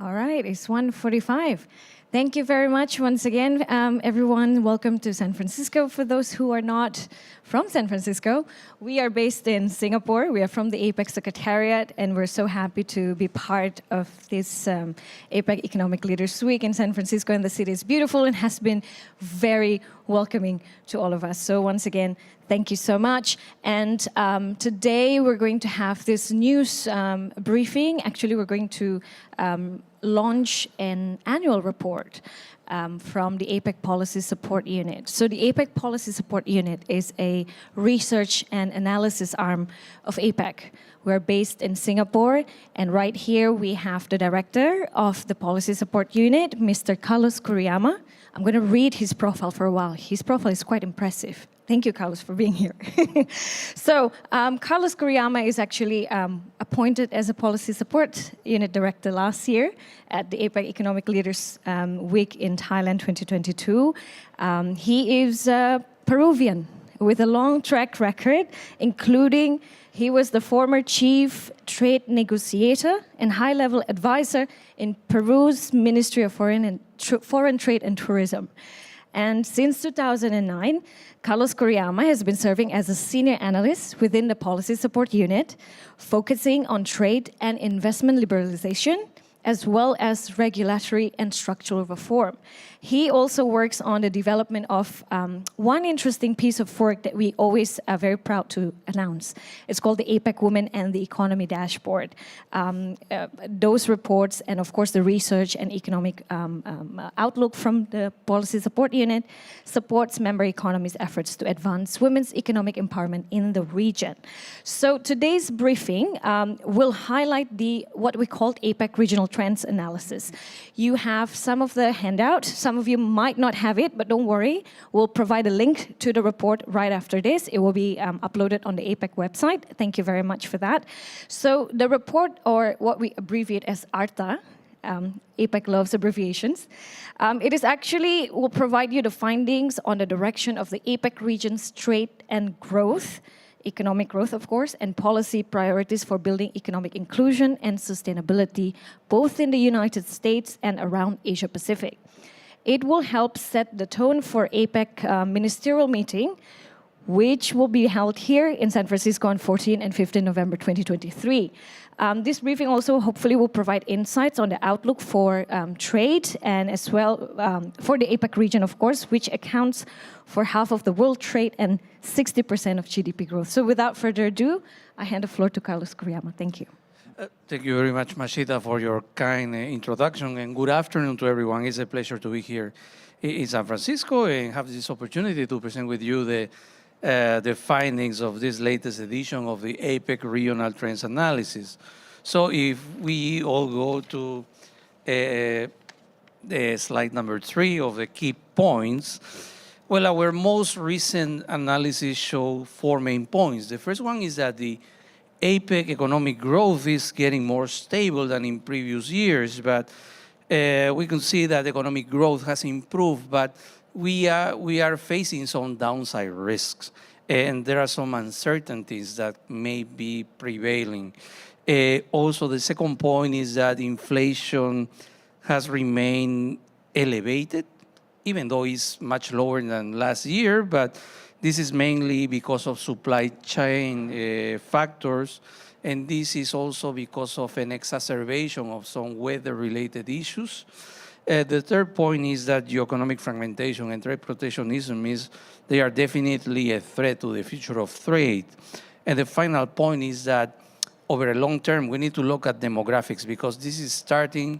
All right, it's 1:45. Thank you very much once again, everyone. Welcome to San Francisco. For those who are not from San Francisco, we are based in Singapore. We are from the APEC Secretariat, and we're so happy to be part of this APEC Economic Leaders Week in San Francisco. And the city is beautiful and has been very welcoming to all of us. So once again, thank you so much. And today we're going to have this news briefing. Actually, we're going to launch an annual report from the APEC Policy Support Unit. So the APEC Policy Support Unit is a research and analysis arm of APEC. We're based in Singapore, and right here we have the director of the Policy Support Unit, Mr. Carlos Kuriyama. I'm going to read his profile for a while. His profile is quite impressive. Thank you, Carlos, for being here. So, Carlos Kuriyama is actually appointed as a Policy Support Unit Director last year at the APEC Economic Leaders Week in Thailand 2022. He is Peruvian with a long track record, including he was the former chief trade negotiator and high-level advisor in Peru's Ministry of Foreign Trade and Tourism. And since 2009, Carlos Kuriyama has been serving as a senior analyst within the Policy Support Unit, focusing on trade and investment liberalization, as well as regulatory and structural reform. He also works on the development of one interesting piece of work that we always are very proud to announce. It's called the APEC Women and the Economy Dashboard. Those reports and, of course, the research and economic outlook from the Policy Support Unit supports member economies' efforts to advance women's economic empowerment in the region. So today's briefing will highlight what we called APEC Regional Trends Analysis. You have some of the handout. Some of you might not have it, but don't worry. We'll provide a link to the report right after this. It will be uploaded on the APEC website. Thank you very much for that. So the report, or what we abbreviate as ARTA, APEC loves abbreviations. It is actually will provide you the findings on the direction of the APEC region's trade and growth, economic growth, of course, and policy priorities for building economic inclusion and sustainability, both in the United States and around Asia Pacific. It will help set the tone for APEC ministerial meeting, which will be held here in San Francisco on 14 and 15 November 2023. This briefing also hopefully will provide insights on the outlook for trade and as well for the APEC region, of course, which accounts for half of the world trade and 60% of GDP growth. So without further ado, I hand the floor to Carlos Kuriyama. Thank you. Thank you very much, Mashita, for your kind introduction, and good afternoon to everyone. It's a pleasure to be here in San Francisco and have this opportunity to present with you the findings of this latest edition of the APEC Regional Trends Analysis. So if we all go to the slide number 3 of the key points, well, our most recent analysis show 4 main points. The first one is that the APEC economic growth is getting more stable than in previous years, but we can see that economic growth has improved, but we are facing some downside risks, and there are some uncertainties that may be prevailing. Also, the second point is that inflation has remained elevated, even though it's much lower than last year, but this is mainly because of supply chain factors, and this is also because of an exacerbation of some weather-related issues. The third point is that geoeconomic fragmentation and trade protectionism they are definitely a threat to the future of trade. And the final point is that over a long term, we need to look at demographics, because this is starting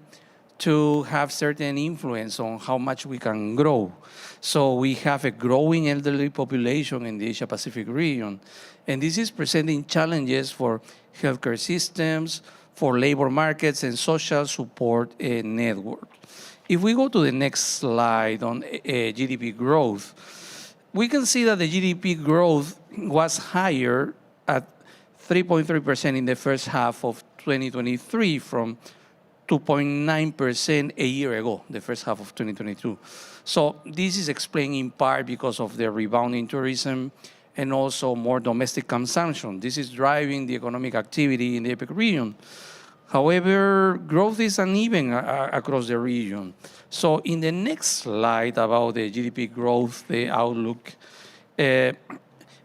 to have certain influence on how much we can grow. So we have a growing elderly population in the Asia-Pacific region, and this is presenting challenges for healthcare systems, for labor markets, and social support network. If we go to the next slide on GDP growth, we can see that the GDP growth was higher at 3.3% in the first half of 2023 from 2.9% a year ago, the first half of 2022. So this is explained in part because of the rebounding tourism and also more domestic consumption. This is driving the economic activity in the APEC region. However, growth is uneven across the region. So in the next slide about the GDP growth, the outlook, uh,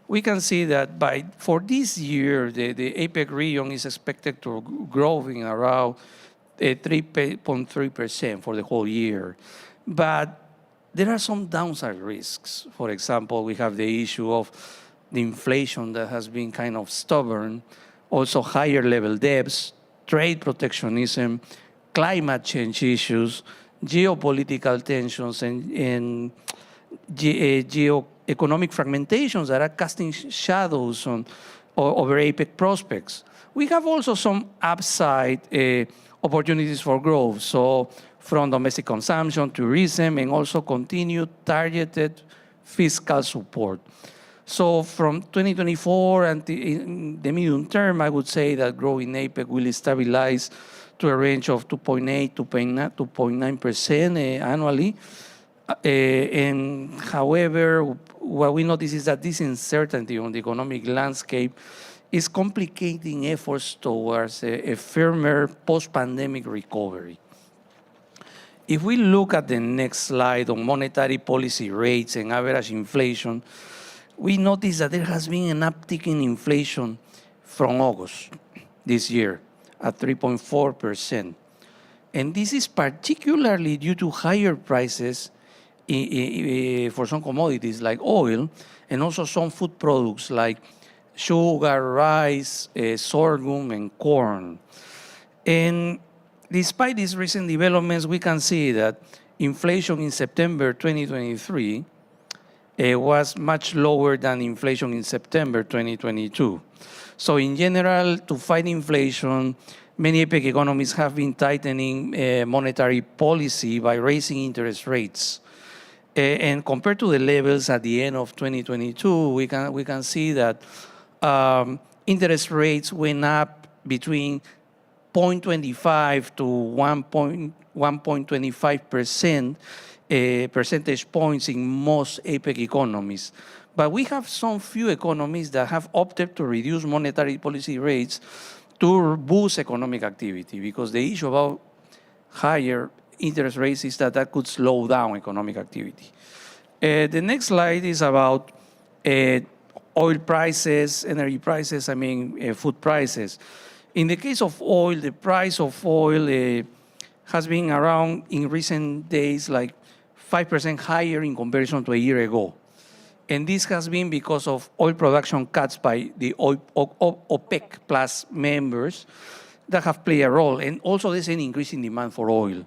we can see that for this year, the APEC region is expected to grow in around 3.3% for the whole year. But there are some downside risks. For example, we have the issue of the inflation that has been kind of stubborn, also higher level debts, trade protectionism, climate change issues, geopolitical tensions, and geoeconomic fragmentations that are casting shadows over APEC prospects. We have also some upside opportunities for growth. So from domestic consumption, tourism, and also continued targeted fiscal support. So from 2024 and in the medium term, I would say that growth in APEC will stabilize to a range of 2.8 to 2.9% annually. And however, what we notice is that this uncertainty on the economic landscape is complicating efforts towards a firmer post-pandemic recovery. If we look at the next slide on monetary policy rates and average inflation, we notice that there has been an uptick in inflation from August this year at 3.4%. And this is particularly due to higher prices for some commodities like oil and also some food products like sugar, rice, sorghum, and corn. And despite these recent developments, we can see that inflation in September 2023 was much lower than inflation in September 2022. So in general, to fight inflation, many APEC economies have been tightening monetary policy by raising interest rates. And compared to the levels at the end of 2022, we can see that interest rates went up between 0.25 to 1.25% percentage points in most APEC economies. But we have some few economies that have opted to reduce monetary policy rates to boost economic activity, because the issue about higher interest rates is that could slow down economic activity. The next slide is about oil prices, energy prices, food prices. In the case of oil, the price of oil has been around in recent days like 5% higher in comparison to a year ago. And this has been because of oil production cuts by the OPEC plus members that have played a role. And also there's an increase in demand for oil.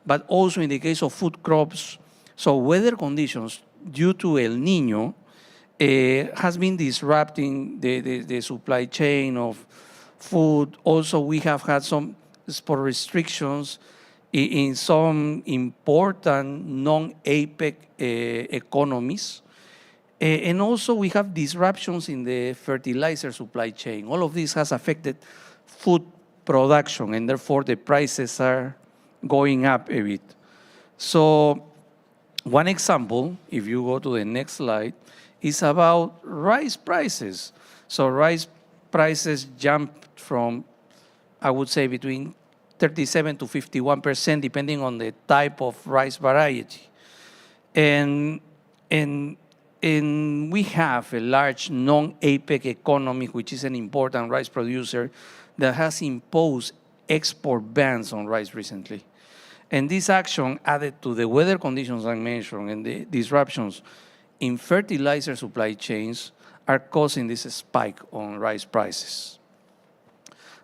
But also in the case of food crops, so weather conditions due to El Nino has been disrupting the supply chain of food. Also, we have had some export restrictions in some important non-APEC economies. And also we have disruptions in the fertilizer supply chain. All of this has affected food production, and therefore the prices are going up a bit. So one example, if you go to the next slide, is about rice prices. So rice prices jumped from, I would say, between 37 to 51%, depending on the type of rice variety. And we have a large non-APEC economy, which is an important rice producer, that has imposed export bans on rice recently. And this action, added to the weather conditions I mentioned and the disruptions in fertilizer supply chains, are causing this spike on rice prices.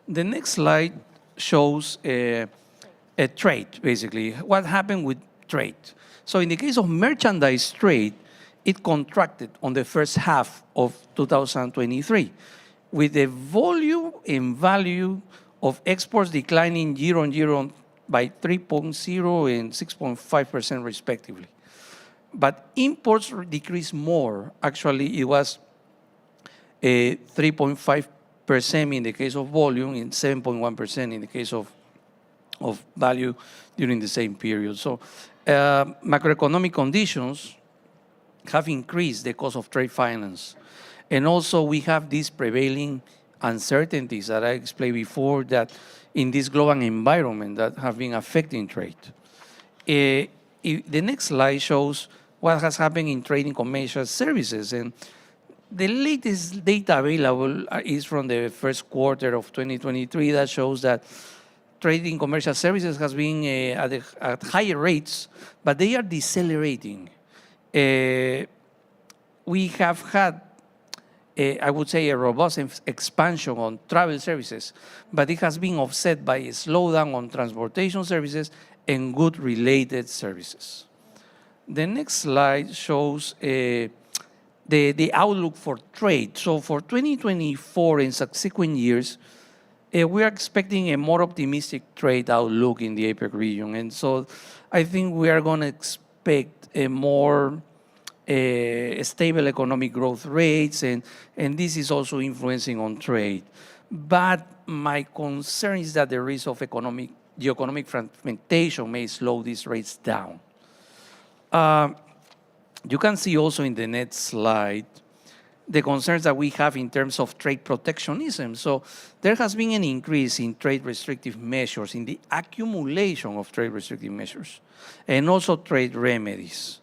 The next slide shows a trade, basically. What happened with trade? So in the case of merchandise trade, it contracted on the first half of 2023, with the volume and value of exports declining year on year by 3.0 and 6.5% respectively. But imports decreased more. Actually, it was 3.5% in the case of volume and 7.1% in the case of value during the same period. So macroeconomic conditions have increased the cost of trade finance. And also we have this prevailing uncertainties that I explained before that in this global environment that have been affecting trade. The next slide shows what has happened in trade in commercial services. And the latest data available is from the first quarter of 2023 that shows that trade in commercial services has been at higher rates, but they are decelerating. We have had, I would say, a robust expansion on travel services, but it has been offset by a slowdown on transportation services and good-related services. The next slide shows the outlook for trade. So for 2024 and subsequent years, we are expecting a more optimistic trade outlook in the APEC region. And so I think we are going to expect a more stable economic growth rates, and this is also influencing on trade. But my concern is that the risk of the economic fragmentation may slow these rates down. You can see also in the next slide the concerns that we have in terms of trade protectionism. So there has been an increase in trade restrictive measures, in the accumulation of trade restrictive measures, and also trade remedies.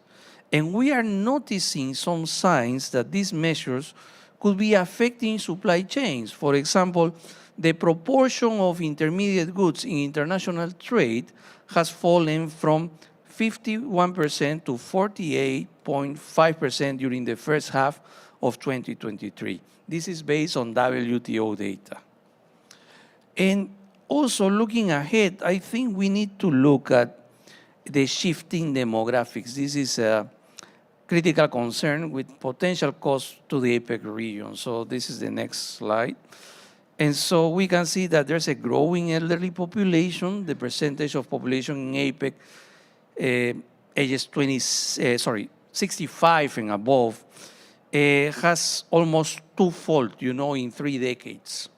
And we are noticing some signs that these measures could be affecting supply chains. For example, the proportion of intermediate goods in international trade has fallen from 51% to 48.5% during the first half of 2023. This is based on WTO data. And also looking ahead, I think we need to look at the shifting demographics. This is a critical concern with potential costs to the APEC region. So this is the next slide. And so we can see that there's a growing elderly population. The percentage of population in APEC ages 65 and above has almost twofold, in 3 decades.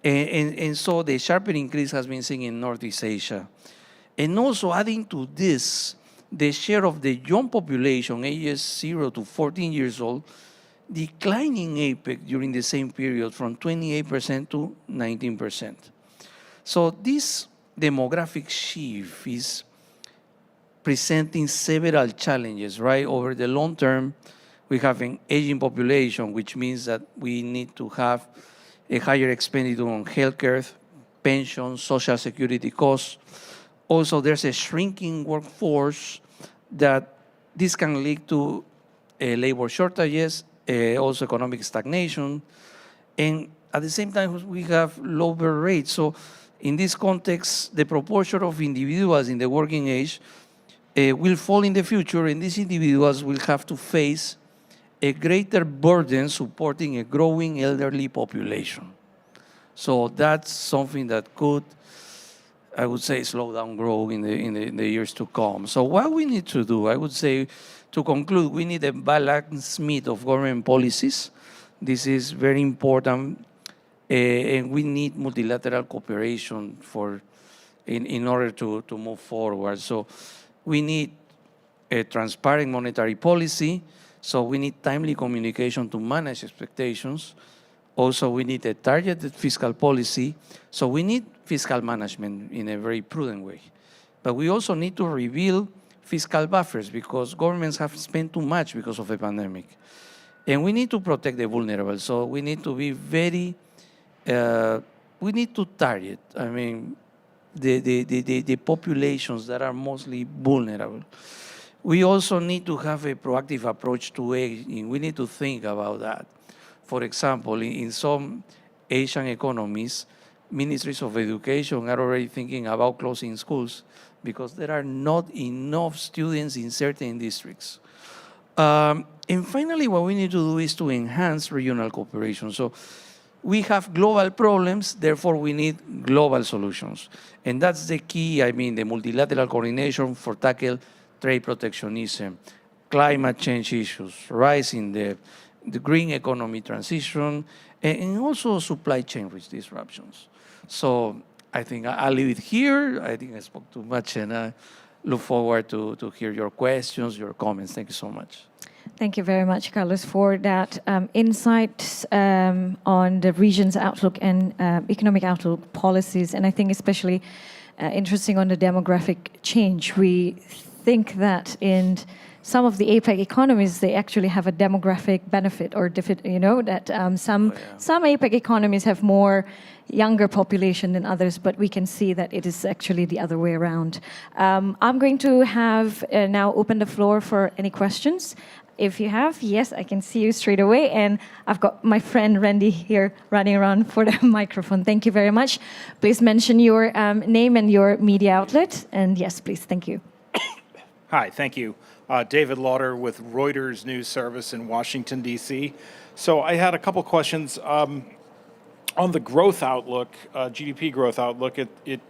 And so the sharper increase has been seen in Northeast Asia. And also adding to this, the share of the young population, ages 0 to 14 years old, declined in APEC during the same period from 28% to 19%. So this demographic shift is presenting several challenges, right? Over the long term, we have an aging population, which means that we need to have a higher expenditure on healthcare, pensions, social security costs. Also, there's a shrinking workforce that this can lead to labor shortages, also economic stagnation, and at the same time, we have lower rates. So in this context, the proportion of individuals in the working age will fall in the future, and these individuals will have to face a greater burden supporting a growing elderly population. So that's something that could, I would say, slow down growth in the years to come. So what we need to do, I would say, to conclude, we need a balanced mix of government policies. This is very important, and we need multilateral cooperation in order to move forward. So we need a transparent monetary policy. So we need timely communication to manage expectations. Also, we need a targeted fiscal policy. So we need fiscal management in a very prudent way. But we also need to rebuild fiscal buffers because governments have spent too much because of the pandemic. And we need to protect the vulnerable. So we need to be we need to target, the populations that are mostly vulnerable. We also need to have a proactive approach to aging. We need to think about that. For example, in some Asian economies, ministries of education are already thinking about closing schools because there are not enough students in certain districts. And finally, what we need to do is to enhance regional cooperation. So we have global problems, therefore we need global solutions. And that's the key, the multilateral coordination for tackle trade protectionism, climate change issues, rising the green economy transition, and also supply chain risk disruptions. So I think I'll leave it here. I think I spoke too much, and I look forward to hear your questions, your comments. Thank you so much. Thank you very much, Carlos, for that insight on the region's outlook and economic outlook policies. And I think especially interesting on the demographic change. We think that in some of the APEC economies, they actually have a demographic benefit, or that some APEC economies have more younger population than others, but we can see that it is actually the other way around. I'm going to have now open the floor for any questions. If you have, yes, I can see you straight away. And I've got my friend Randy here running around for the microphone. Thank you very much. Please mention your name and your media outlet. And yes, please, thank you. Hi, thank you. David Lauder with Reuters News Service in Washington, D.C. So I had a couple questions. On the growth outlook, GDP growth outlook, it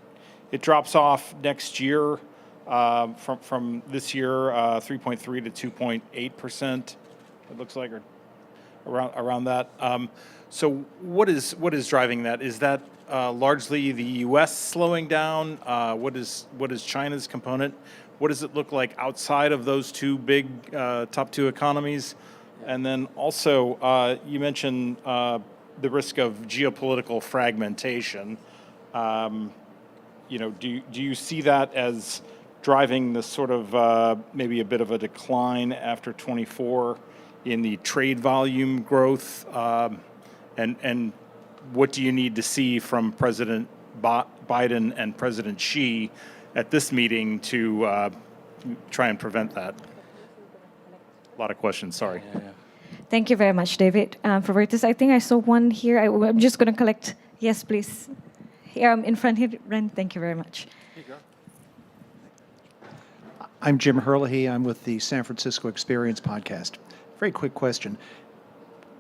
drops off next year from this year, 3.3 to 2.8%. It looks like, or around that. So what is driving that? Is that largely the U.S. slowing down? What is China's component? What does it look like outside of those two big top two economies? And then also, you mentioned the risk of geopolitical fragmentation. Do you see that as driving this sort of maybe a bit of a decline after 24 in the trade volume growth? And what do you need to see from President Biden and President Xi at this meeting to try and prevent that? A lot of questions, sorry. Yeah. Thank you very much, David. For Reuters, I think I saw one here. I'm just going to collect. Yes, please. Here, in front here, Ren. Thank you very much. Here you go. I'm Jim Herlihy. I'm with the San Francisco Experience podcast. Very quick question.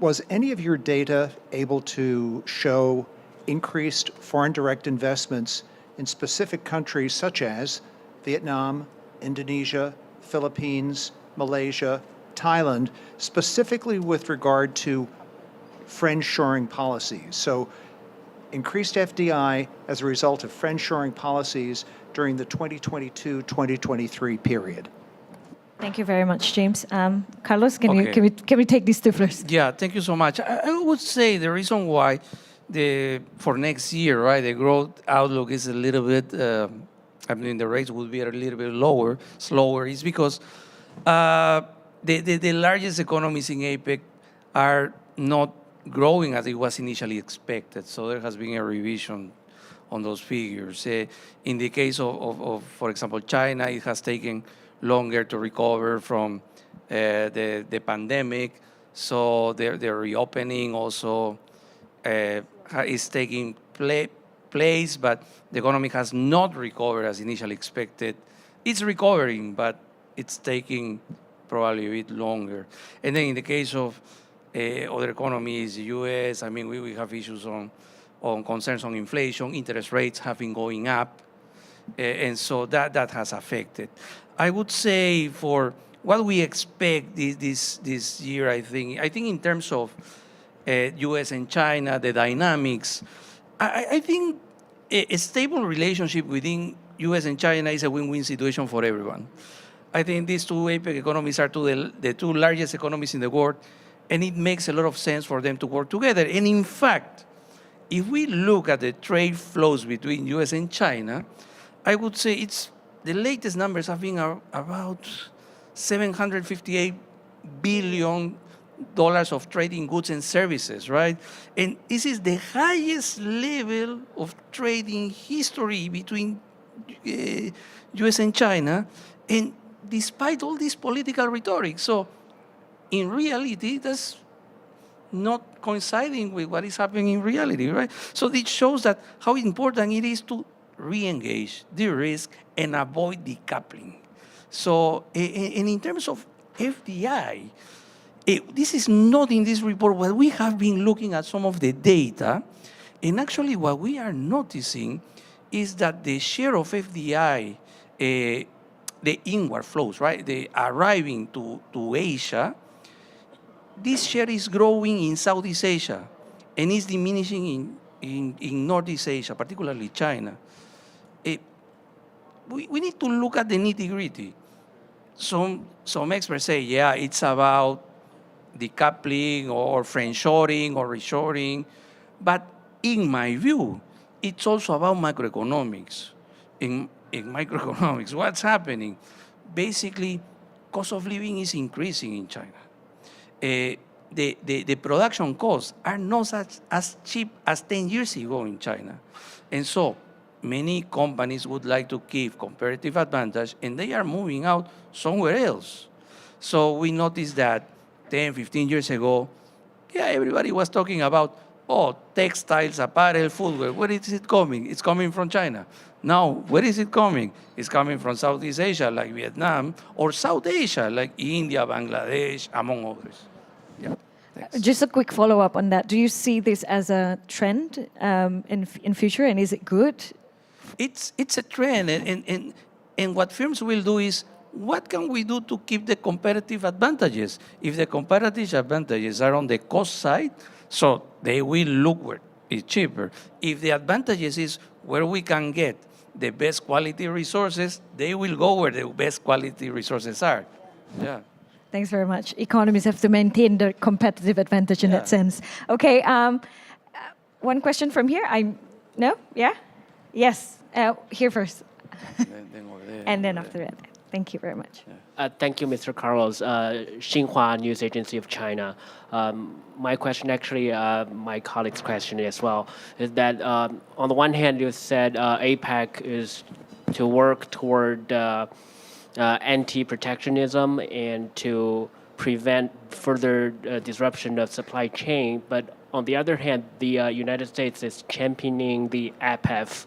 Was any of your data able to show increased foreign direct investments in specific countries such as Vietnam, Indonesia, Philippines, Malaysia, Thailand, specifically with regard to friend-shoring policies? So increased FDI as a result of friend-shoring policies during the 2022-2023 period. Thank you very much, James. Carlos, can Okay. we take these two first? Yeah, thank you so much. I would say the reason why for next year, right, the growth outlook is a little bit, the rates will be a little bit slower, is because the largest economies in APEC are not growing as it was initially expected. So there has been a revision on those figures. In the case of, for example, China, it has taken longer to recover from the pandemic. So their reopening also is taking place, but the economy has not recovered as initially expected. It's recovering, but it's taking probably a bit longer. And then in the case of other economies, the U.S., we have issues on concerns on inflation. Interest rates have been going up, and so that has affected. I would say for what we expect this year, I think in terms of U.S. and China, the dynamics, I think a stable relationship within U.S. and China is a win-win situation for everyone. I think these two APEC economies are the two largest economies in the world, and it makes a lot of sense for them to work together. And in fact, if we look at the trade flows between U.S. and China, I would say the latest numbers have been about $758 billion of trade in goods and services, right? And this is the highest level of trade in history between U.S. and China, and despite all this political rhetoric. So in reality, that's not coinciding with what is happening in reality, right? So it shows that how important it is to re-engage, de-risk, and avoid decoupling. So, and in terms of FDI, this is not in this report, but we have been looking at some of the data, and actually what we are noticing is that the share of FDI, the inward flows, right, the arriving to Asia, this share is growing in Southeast Asia and is diminishing in Northeast Asia, particularly China. We need to look at the nitty-gritty. some experts say, yeah, it's about decoupling or friendshoring or reshoring. But in my view, it's also about macroeconomics. In microeconomics, what's happening? Basically, cost of living is increasing in China. The production costs are not as cheap as 10 years ago in China. And so many companies would like to keep comparative advantage and they are moving out somewhere else. So we noticed that 10, 15 years ago, yeah, everybody was talking about, oh, textiles, apparel, footwear. Where is it coming? It's coming from China. Now, where is it coming? It's coming from Southeast Asia, like Vietnam, or South Asia, like India, Bangladesh, among others. Yeah, thanks. Just a quick follow-up on that. Do you see this as a trend in future, and is it good? It's a trend, and what firms will do is, what can we do to keep the comparative advantages? If the comparative advantages are on the cost side, so they will look where it's cheaper. If the advantages is where we can get the best quality resources, they will go where the best quality resources are. Yeah. Thanks very much. Economies have to maintain their competitive advantage in that sense. Okay, one question from here. No? Yeah? Yes. Here first. Then over there, And then over after there. that. Thank you very much. Thank you, Mr. Carlos. Xinhua News Agency of China. My question, actually, my colleague's question as well, is that on the one hand, you said APEC is to work toward anti-protectionism and to prevent further disruption of supply chain. But on the other hand, the United States is championing the APEF.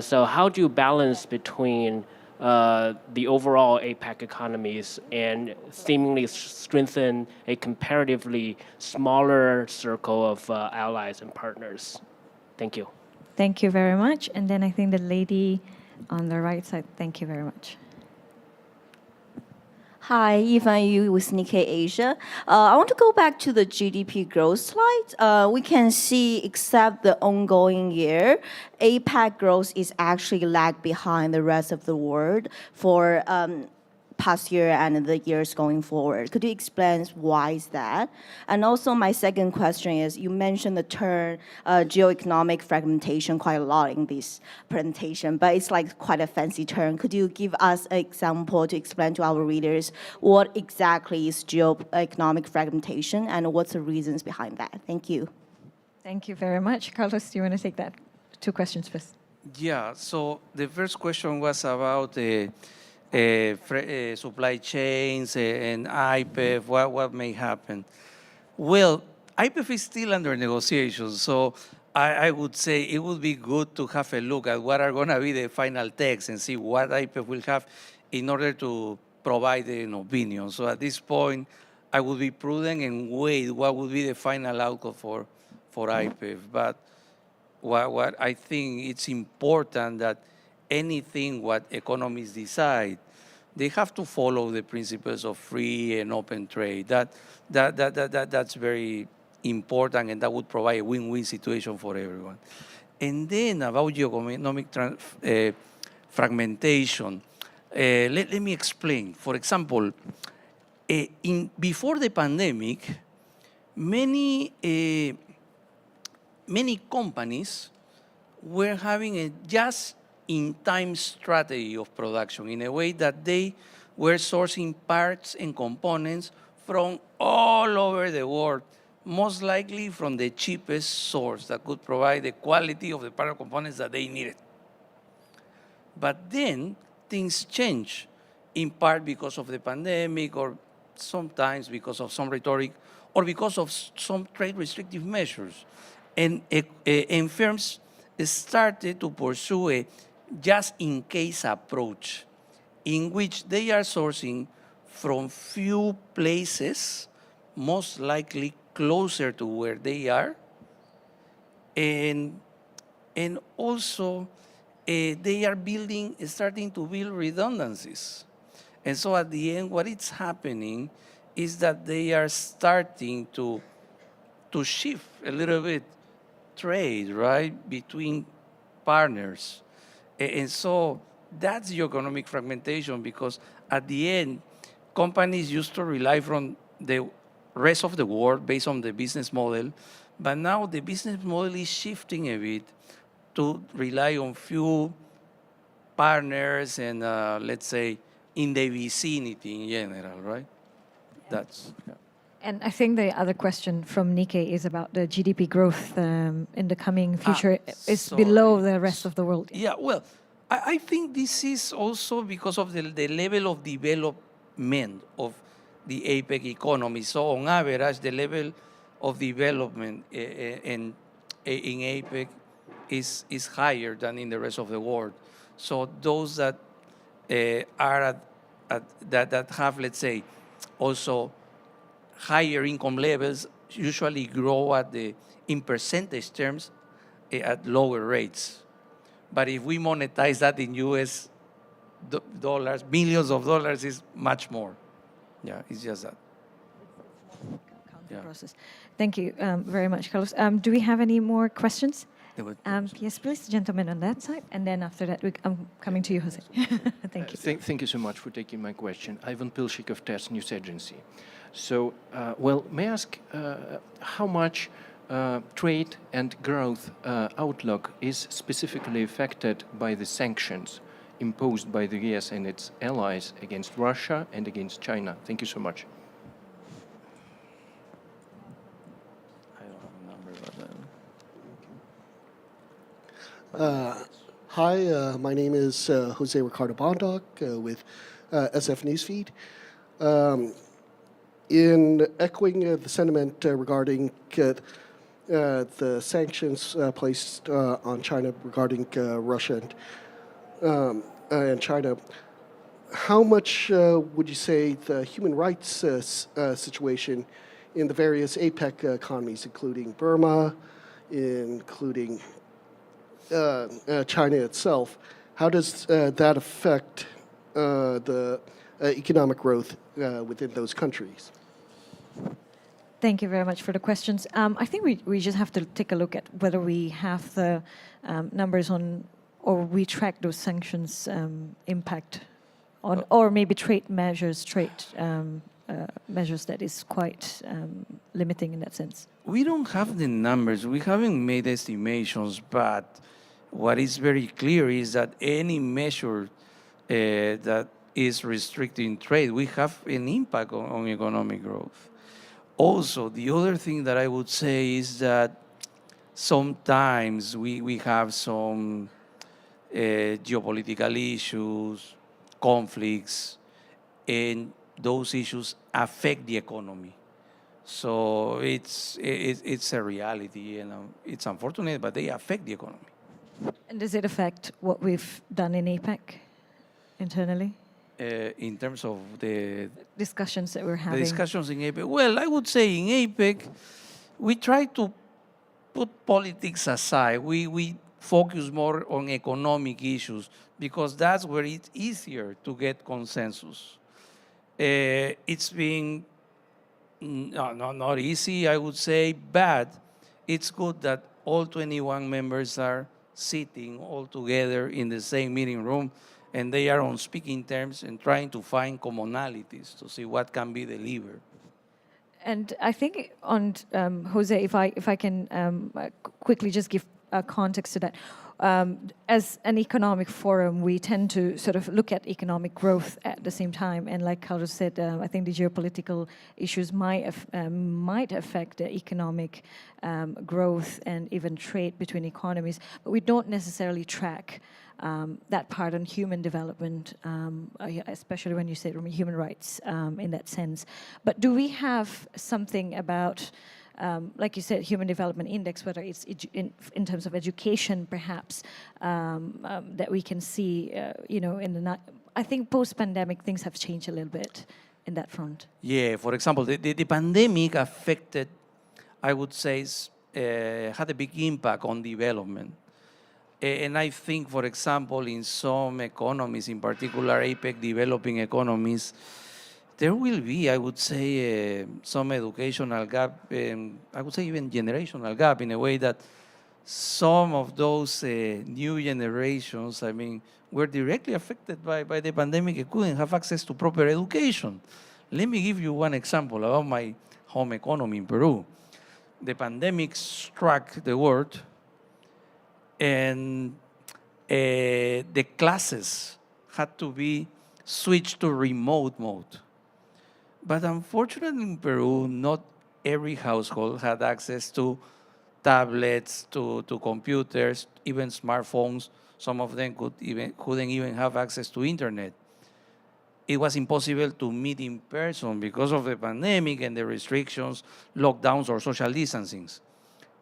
So how do you balance between the overall APEC economies and seemingly strengthen a comparatively smaller circle of allies and partners? Thank you. Thank you very much. And then I think the lady on the right side, thank you very much. Hi, Yifan Yu with Nikkei Asia. I want to go back to the GDP growth slide. We can see, except the ongoing year, APAC growth is actually lag behind the rest of the world for past year and the years going forward. Could you explain why is that? And also my second question is, you mentioned the term geoeconomic fragmentation quite a lot in this presentation, but it's like quite a fancy term. Could you give us an example to explain to our readers what exactly is geoeconomic fragmentation and what's the reasons behind that? Thank you. Thank you very much. Carlos, do you want to take that? 2 questions first. Yeah, so the first question was about supply chains and IPEF, what may happen. Well, IPEF is still under negotiation, so I would say it would be good to have a look at what are going to be the final text and see what IPEF will have in order to provide an opinion. So at this point, I would be prudent and wait what would be the final outcome for IPEF. But what I think it's important that anything what economists decide, they have to follow the principles of free and open trade. That's very important, and that would provide a win-win situation for everyone. And then about geoeconomic fragmentation, let me explain. For example, before the pandemic, many companies were having a just-in-time strategy of production in a way that they were sourcing parts and components from all over the world, most likely from the cheapest source that could provide the quality of the part and components that they needed. But then things change, in part because of the pandemic, or sometimes because of some rhetoric, or because of some trade restrictive measures. And firms started to pursue a just-in-case approach in which they are sourcing from few places, most likely closer to where they are, and also they are starting to build redundancies. And so at the end, what is happening is that they are starting to shift a little bit trade, right, between partners. And so that's the economic fragmentation, because at the end, companies used to rely from the rest of the world based on the business model, but now the business model is shifting a bit to rely on few partners and let's say in the vicinity in general, right? That's yeah. And I think the other question from Nikkei is about the GDP growth in the coming future is below sorry. the rest of the world. Yeah, well, I think this is also because of the level of development of the APEC economy. So on average, the level of development in APEC is higher than in the rest of the world. So those that are that have, let's say, also higher income levels usually grow in percentage terms at lower rates. But if we monetize that in US dollars, millions of dollars is much more. Yeah, it's just that. Counting Yeah. process. Thank you very much, Carlos. Do we have any more questions? Yes, please, gentlemen on that side. And then after that, I'm coming to you, Jose. Thank you. Thank you so much for taking my question. Ivan Pilshik of TASS News Agency. So, well, may I ask how much trade and growth outlook is specifically affected by the sanctions imposed by the US and its allies against Russia and against China? Thank you so much. I don't have a number, but Hi, my name is Jose Ricardo Bondoc with SF Newsfeed. In echoing the sentiment regarding the sanctions placed on China regarding Russia and China, how much would you say the human rights situation in the various APEC economies, including Burma, including China itself, how does that affect the economic growth within those countries? Thank you very much for the questions. I think we just have to take a look at whether we have the numbers on, or we track those sanctions impact on, or maybe trade measures that is quite limiting in that sense. we don't have the numbers. We haven't made estimations, but what is very clear is that any measure that is restricting trade, we have an impact on economic growth. Also, the other thing that I would say is that sometimes we have some geopolitical issues, conflicts, and those issues affect the economy. So it's a reality, and it's unfortunate, but they affect the economy. And does it affect what we've done in APEC internally? In terms of the Discussions that we're having. discussions in APEC, well, I would say in APEC, we try to put politics aside. We focus more on economic issues because that's where it's easier to get consensus. It's been not easy, I would say, but it's good that all 21 members are sitting all together in the same meeting room, and they are on speaking terms and trying to find commonalities to see what can be delivered. And I think on Jose, if I can quickly just give context to that. As an economic forum, we tend to sort of look at economic growth at the same time. And like Carlos said, I think the geopolitical issues might affect the economic growth and even trade between economies. But we don't necessarily track that part on human development, especially when you say human rights in that sense. But do we have something about, like you said, Human Development Index, whether it's in terms of education, perhaps, that we can see, I think post-pandemic things have changed a little bit in that front. Yeah, for example, the pandemic affected, I would say, had a big impact on development. And I think, for example, in some economies, in particular APEC developing economies, there will be, I would say, some educational gap, I would say even generational gap, in a way that some of those new generations, were directly affected by the pandemic and couldn't have access to proper education. Let me give you one example about my home economy in Peru. The pandemic struck the world, and the classes had to be switched to remote mode. But unfortunately, in Peru, not every household had access to tablets, to computers, even smartphones. Some of them couldn't even have access to internet. It was impossible to meet in person because of the pandemic and the restrictions, lockdowns, or social distancing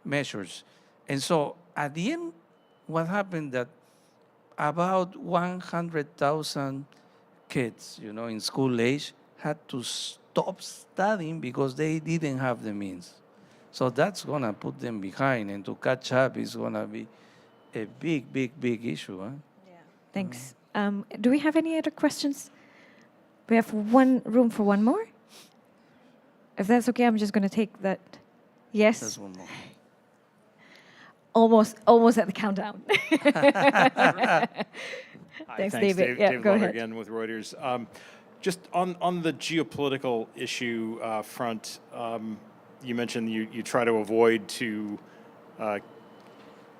measures. And so at the end, what happened that about 100,000 kids, in school age, had to stop studying because they didn't have the means. So that's gonna put them behind, and to catch up is gonna be a big, big, big issue. Huh? Thanks. Do we have any other questions? We have one room for one more. If that's okay, I'm just going to take that. Yes. That's one more. Almost at the countdown. Hi, Thanks, David. Yeah, David go Lauder ahead. again with Reuters. Just on the geopolitical issue front, you mentioned you try to avoid to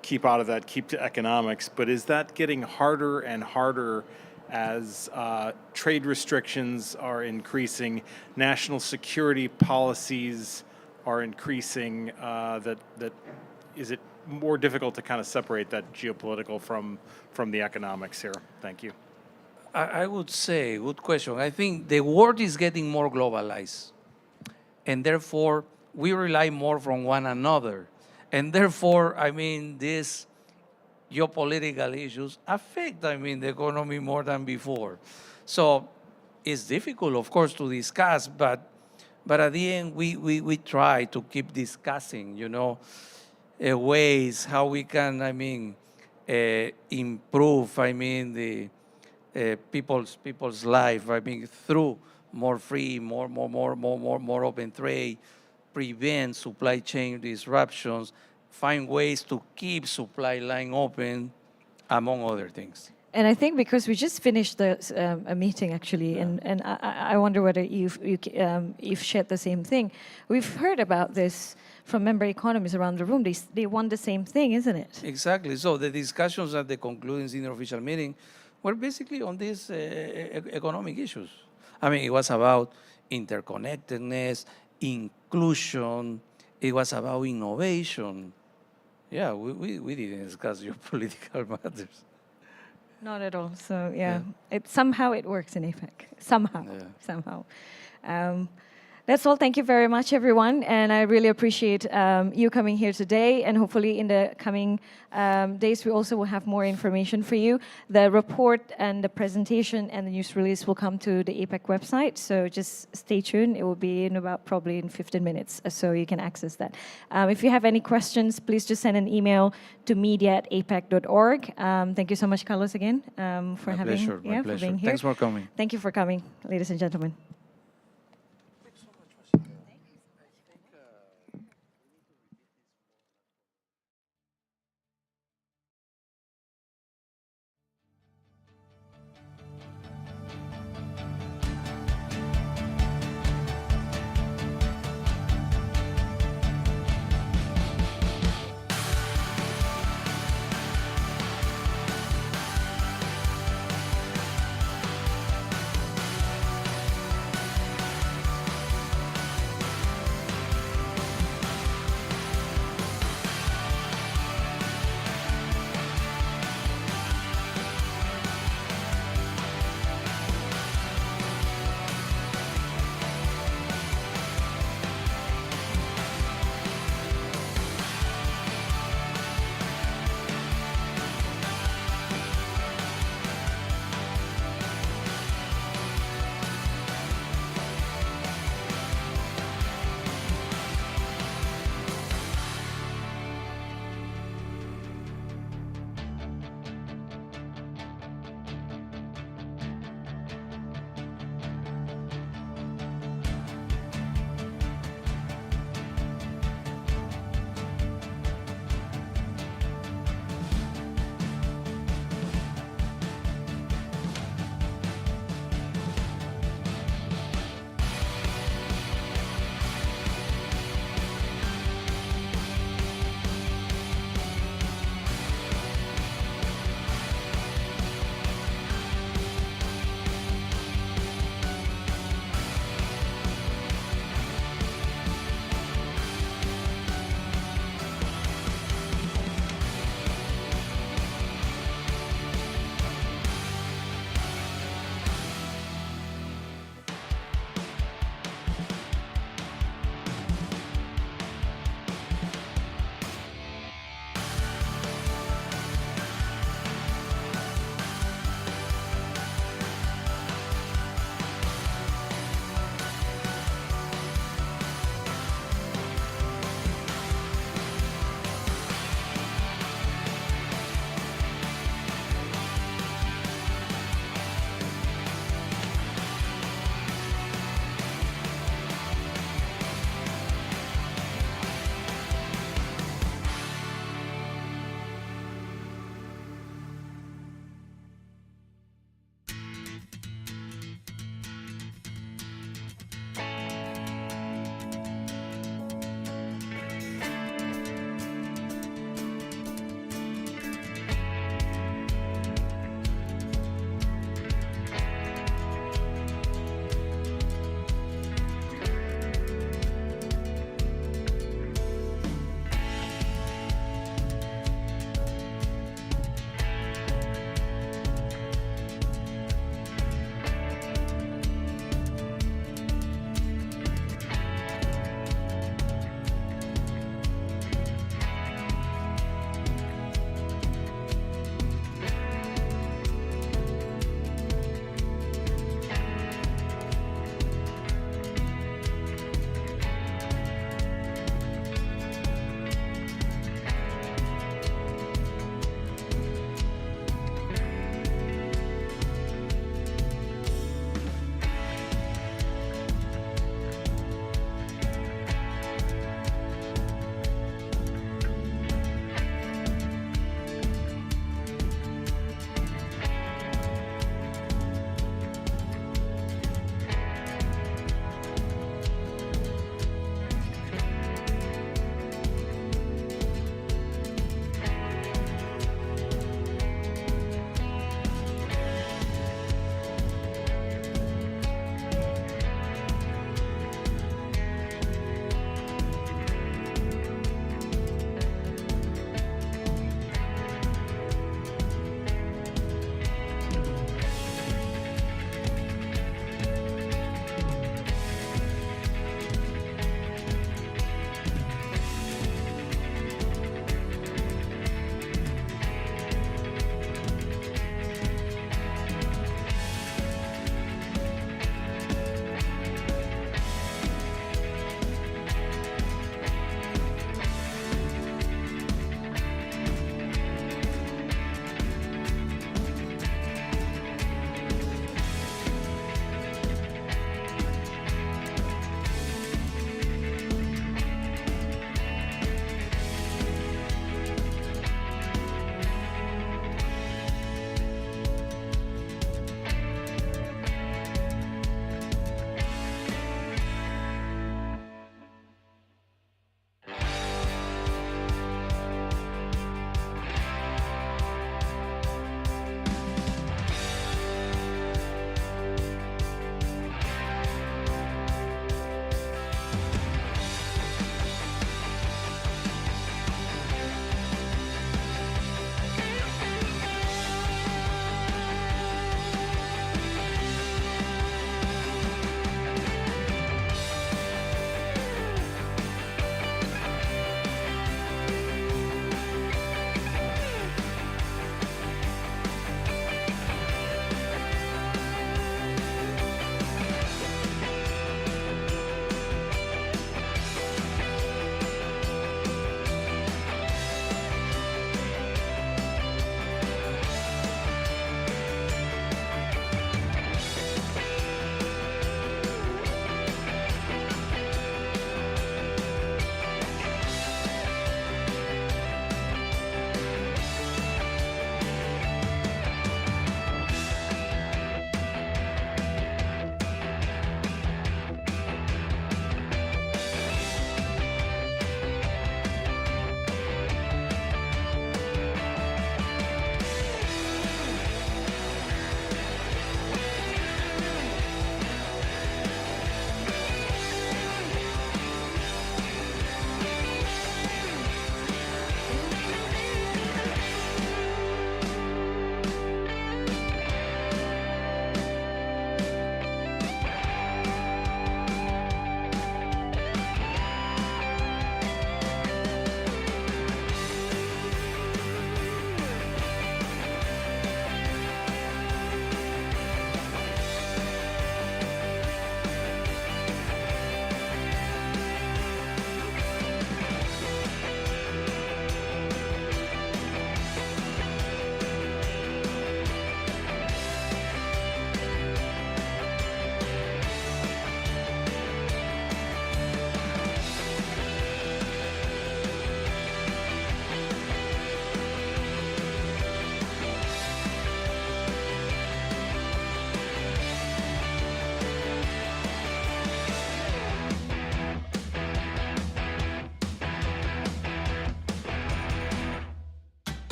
keep out of that, keep to economics, but is that getting harder and harder as trade restrictions are increasing, national security policies are increasing, that is it more difficult to kind of separate that geopolitical from the economics here? Thank you. I would say, good question. I think the world is getting more globalized, and therefore we rely more from one another. And therefore, these geopolitical issues affect, the economy more than before. So it's difficult, of course, to discuss, but at the end, we try to keep discussing, ways how we can, improve, the people's life, through more free, more open trade, prevent supply chain disruptions, find ways to keep supply line open, among other things. And I think because we just finished a meeting actually, and I wonder whether you've shared the same thing. We've heard about this from member economies around the room. They want the same thing, isn't it? Exactly. So the discussions at the concluding senior official meeting were basically on these economic issues. It was about interconnectedness, inclusion. It was about innovation. Yeah, we didn't discuss geopolitical matters. Not at all. So somehow it works in APEC. Somehow. That's all. Thank you very much, everyone. And I really appreciate you coming here today. And hopefully in the coming days, we also will have more information for you. The report and the presentation and the news release will come to the APEC website. So just stay tuned. It will be in probably in 15 minutes. So you can access that. If you have any questions, please just send an email to media@apec.org. Thank you so much, Carlos, again, for My pleasure. for being here. Thanks for coming. Thank you for coming, ladies and gentlemen.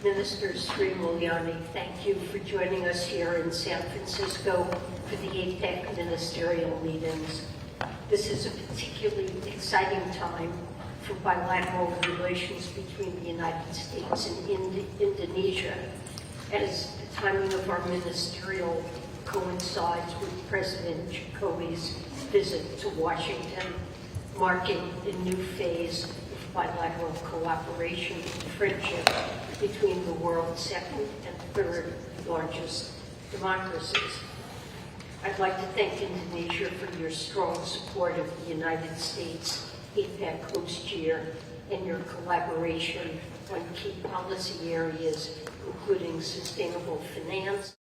Minister Sri Mulyani, thank you for joining us here in San Francisco for the APEC ministerial meetings. This is a particularly exciting time for bilateral relations between the United States and Indonesia, as the timing of our ministerial coincides with President Jokowi's visit to Washington, marking a new phase of bilateral cooperation and friendship between the world's second and third largest democracies. I'd like to thank Indonesia for your strong support of the United States APEC host year and your collaboration on key policy areas, including sustainable finance,